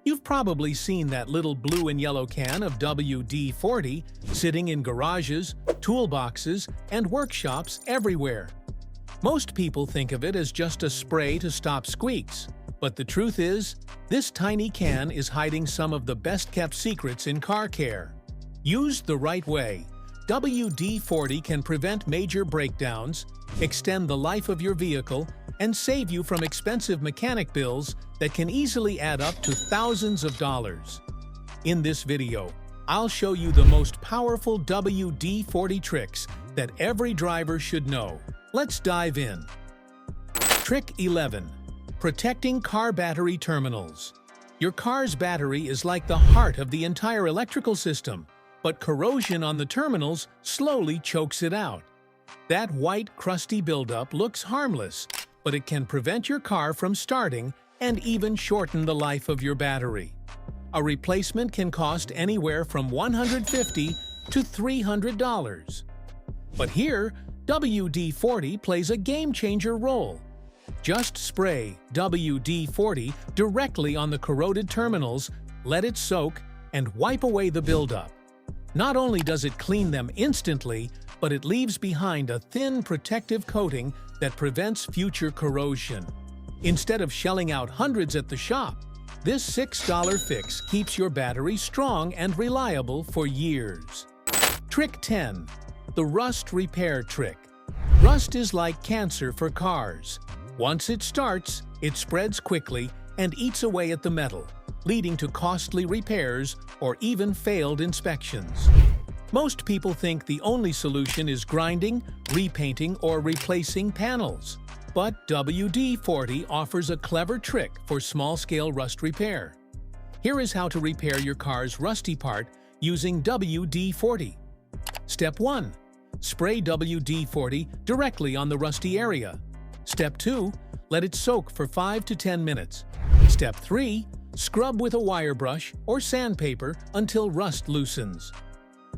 You've probably seen that little blue and yellow can of WD-40 sitting in garages, toolboxes, and workshops everywhere. Most people think of it as just a spray to stop squeaks, but the truth is, this tiny can is hiding some of the best-kept secrets in car care. Used the right way, WD-40 can prevent major breakdowns, extend the life of your vehicle, and save you from expensive mechanic bills that can easily add up to thousands of dollars. In this video, I'll show you the most powerful WD-40 tricks that every driver should know. Let's dive in. Trick 11. Protecting car battery terminals. Your car's battery is like the heart of the entire electrical system, but corrosion on the terminals slowly chokes it out. That white, crusty buildup looks harmless, but it can prevent your car from starting and even shorten the life of your battery. A replacement can cost anywhere from $150 to $300. But here, WD-40 plays a game-changer role. Just spray WD-40 directly on the corroded terminals, let it soak, and wipe away the buildup. Not only does it clean them instantly, but it leaves behind a thin protective coating that prevents future corrosion. Instead of shelling out hundreds at the shop, this $6 fix keeps your battery strong and reliable for years. Trick 10. The rust repair trick. Rust is like cancer for cars. Once it starts, it spreads quickly and eats away at the metal, leading to costly repairs or even failed inspections. Most people think the only solution is grinding, repainting, or replacing panels. But WD-40 offers a clever trick for small-scale rust repair. Here is how to repair your car's rusty part using WD-40. Step 1. Spray WD-40 directly on the rusty area. Step 2. Let it soak for 5 to 10 minutes. Step 3. Scrub with a wire brush or sandpaper until rust loosens.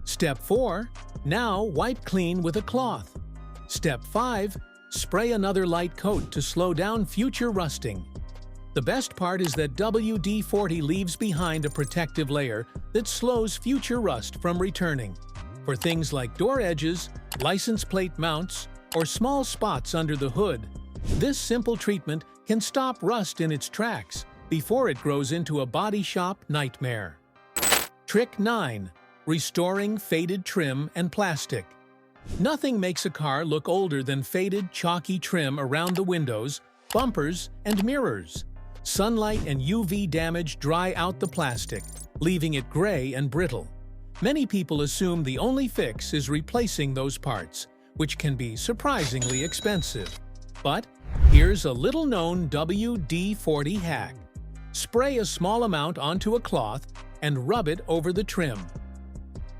Step 4. Now wipe clean with a cloth. Step 5. Spray another light coat to slow down future rusting. The best part is that WD-40 leaves behind a protective layer that slows future rust from returning. For things like door edges, license plate mounts, or small spots under the hood, this simple treatment can stop rust in its tracks before it grows into a body shop nightmare. Trick 9. Restoring faded trim and plastic. Nothing makes a car look older than faded, chalky trim around the windows, bumpers, and mirrors. Sunlight and UV damage dry out the plastic, leaving it gray and brittle. Many people assume the only fix is replacing those parts, which can be surprisingly expensive. But here's a little-known WD-40 hack. Spray a small amount onto a cloth and rub it over the trim.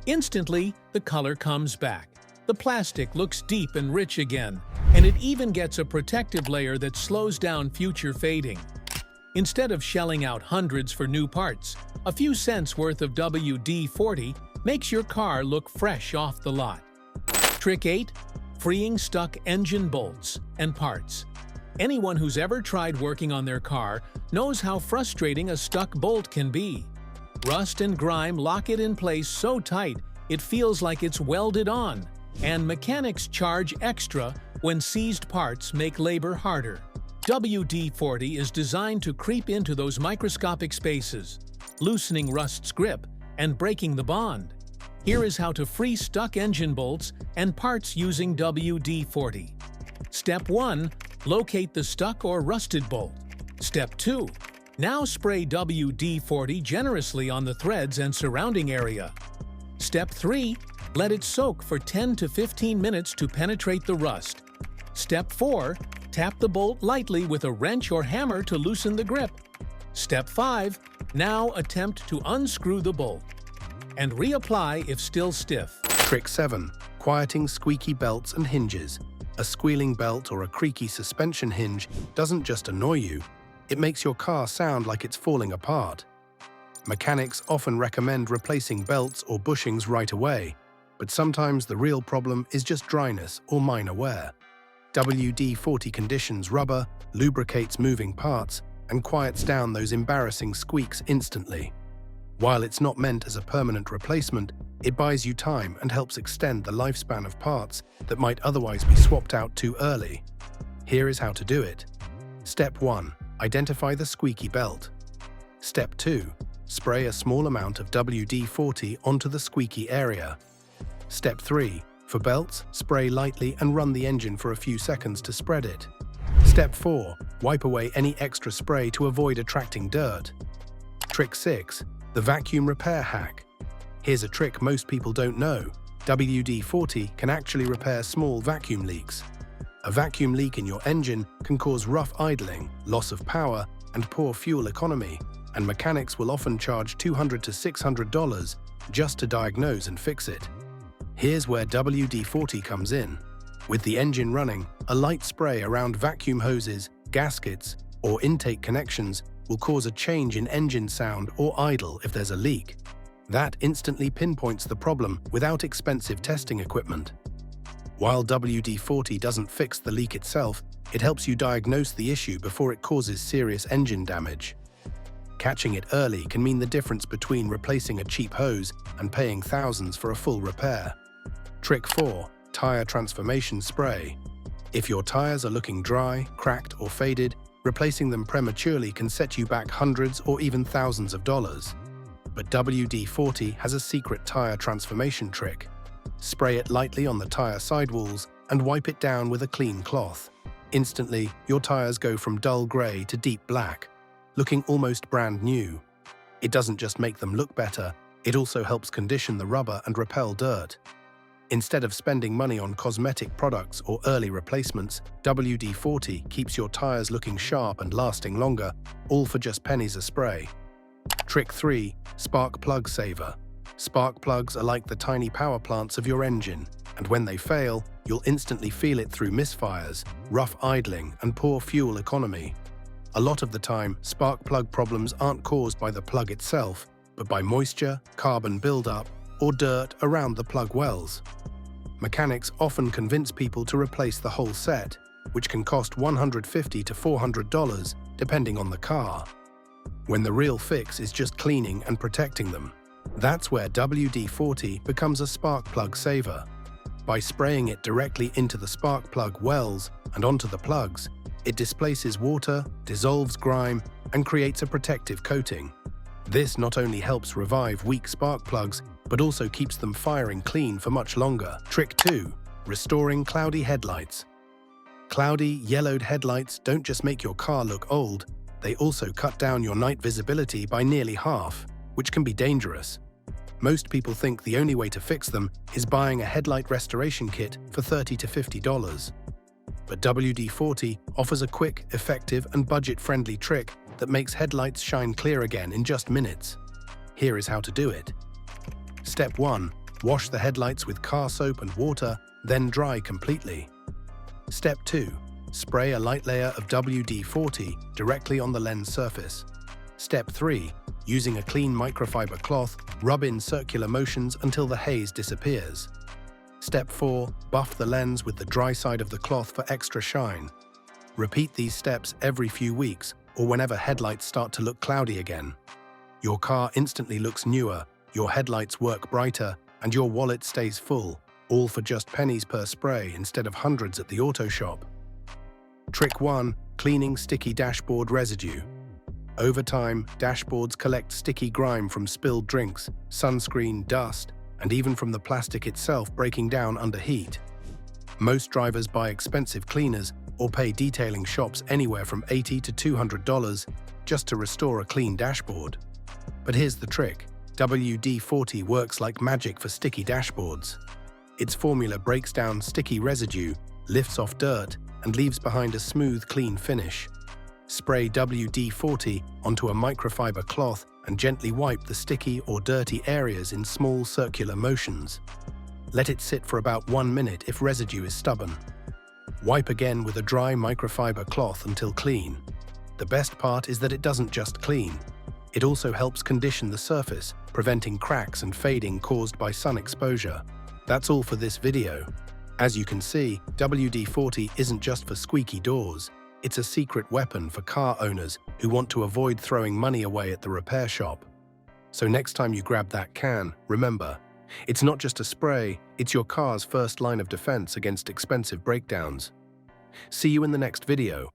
Instantly, the color comes back. The plastic looks deep and rich again, and it even gets a protective layer that slows down future fading. Instead of shelling out hundreds for new parts, a few cents worth of WD-40 makes your car look fresh off the lot. Trick 8. Freeing stuck engine bolts and parts. Anyone who's ever tried working on their car knows how frustrating a stuck bolt can be. Rust and grime lock it in place so tight it feels like it's welded on, and mechanics charge extra when seized parts make labor harder. WD-40 is designed to creep into those microscopic spaces, loosening rust's grip and breaking the bond. Here is how to free stuck engine bolts and parts using WD-40. Step 1. Locate the stuck or rusted bolt. Step 2. Now spray WD-40 generously on the threads and surrounding area. Step 3. Let it soak for 10 to 15 minutes to penetrate the rust. Step 4. Tap the bolt lightly with a wrench or hammer to loosen the grip. Step 5. Now attempt to unscrew the bolt and reapply if still stiff. Trick 7. Quieting squeaky belts and hinges. A squealing belt or a creaky suspension hinge doesn't just annoy you, it makes your car sound like it's falling apart. Mechanics often recommend replacing belts or bushings right away, but sometimes the real problem is just dryness or minor wear. WD-40 conditions rubber, lubricates moving parts, and quiets down those embarrassing squeaks instantly. While it's not meant as a permanent replacement, it buys you time and helps extend the lifespan of parts that might otherwise be swapped out too early. Here is how to do it. Step 1. Identify the squeaky belt. Step 2. Spray a small amount of WD-40 onto the squeaky area. Step 3. For belts, spray lightly and run the engine for a few seconds to spread it. Step 4. Wipe away any extra spray to avoid attracting dirt. Trick 6. The vacuum repair hack. Here's a trick most people don't know. WD-40 can actually repair small vacuum leaks. A vacuum leak in your engine can cause rough idling, loss of power, and poor fuel economy, and mechanics will often charge $200 to $600 just to diagnose and fix it. Here's where WD-40 comes in. With the engine running, a light spray around vacuum hoses, gaskets, or intake connections will cause a change in engine sound or idle if there's a leak. That instantly pinpoints the problem without expensive testing equipment. While WD-40 doesn't fix the leak itself, it helps you diagnose the issue before it causes serious engine damage. Catching it early can mean the difference between replacing a cheap hose and paying thousands for a full repair. Trick 4. Tire transformation spray. If your tires are looking dry, cracked, or faded, replacing them prematurely can set you back hundreds or even thousands of dollars. But WD-40 has a secret tire transformation trick. Spray it lightly on the tire sidewalls and wipe it down with a clean cloth. Instantly, your tires go from dull gray to deep black, looking almost brand new. It doesn't just make them look better, it also helps condition the rubber and repel dirt. Instead of spending money on cosmetic products or early replacements, WD-40 keeps your tires looking sharp and lasting longer, all for just pennies a spray. Trick 3. Spark plug saver. Spark plugs are like the tiny power plants of your engine, and when they fail, you'll instantly feel it through misfires, rough idling, and poor fuel economy. A lot of the time, spark plug problems aren't caused by the plug itself, but by moisture, carbon buildup, or dirt around the plug wells. Mechanics often convince people to replace the whole set, which can cost $150 to $400 depending on the car, when the real fix is just cleaning and protecting them. That's where WD-40 becomes a spark plug saver. By spraying it directly into the spark plug wells and onto the plugs, it displaces water, dissolves grime, and creates a protective coating. This not only helps revive weak spark plugs, but also keeps them firing clean for much longer. Trick 2. Restoring cloudy headlights. Cloudy, yellowed headlights don't just make your car look old, they also cut down your night visibility by nearly half, which can be dangerous. Most people think the only way to fix them is buying a headlight restoration kit for $30 to $50. But WD-40 offers a quick, effective, and budget-friendly trick that makes headlights shine clear again in just minutes. Here is how to do it. Step 1. Wash the headlights with car soap and water, then dry completely. Step 2. Spray a light layer of WD-40 directly on the lens surface. Step 3. Using a clean microfiber cloth, rub in circular motions until the haze disappears. Step 4. Buff the lens with the dry side of the cloth for extra shine. Repeat these steps every few weeks or whenever headlights start to look cloudy again. Your car instantly looks newer, your headlights work brighter, and your wallet stays full, all for just pennies per spray instead of hundreds at the auto shop. Trick 1. Cleaning sticky dashboard residue. Over time, dashboards collect sticky grime from spilled drinks, sunscreen, dust, and even from the plastic itself breaking down under heat. Most drivers buy expensive cleaners or pay detailing shops anywhere from $80 to $200 just to restore a clean dashboard. But here's the trick. WD-40 works like magic for sticky dashboards. Its formula breaks down sticky residue, lifts off dirt, and leaves behind a smooth, clean finish. Spray WD-40 onto a microfiber cloth and gently wipe the sticky or dirty areas in small circular motions. Let it sit for about 1 minute if residue is stubborn. Wipe again with a dry microfiber cloth until clean. The best part is that it doesn't just clean. It also helps condition the surface, preventing cracks and fading caused by sun exposure. That's all for this video. As you can see, WD-40 isn't just for squeaky doors. It's a secret weapon for car owners who want to avoid throwing money away at the repair shop. So next time you grab that can, remember, it's not just a spray, it's your car's first line of defense against expensive breakdowns. See you in the next video.